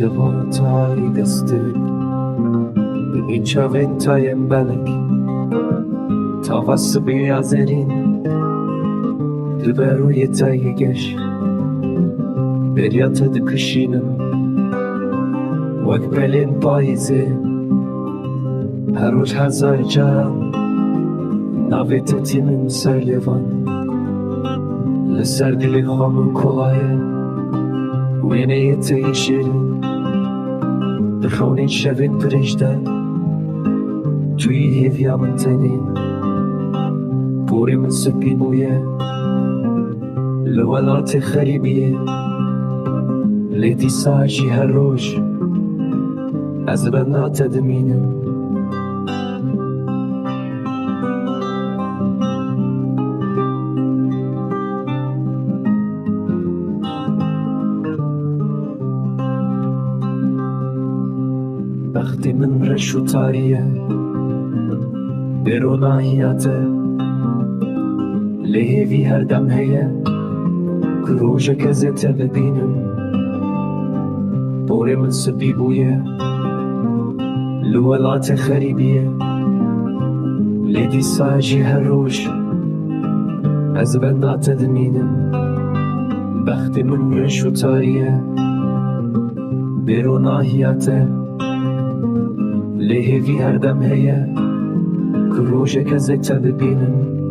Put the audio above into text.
شبانتای دسته به این چاوین تایم بلک تا واسه بیازرین دبروی تای گش بریات دکشینم وک بلین پاییزه هر روز هزار جرم ناویت تیمم سرلیوان لسر دلی خانم کلایه وینه یتی شیرین دخونین شوین پرشته توی هیویا من تنین بوری من سبی بویه لولات خریبیه لیتی ساجی هر روش از بنات دمینم وقتی من رشو تاریه بروناهیاته لیهی هر دم هیه کروژه کزیته ببینم بوری من سبی بویه لولات خریبیه لیدی ساجی هر روش از بنات دمینم وقتی من رشو تاریه بروناهیاته لیهی هر دم هیه کروژه کزیته ببینم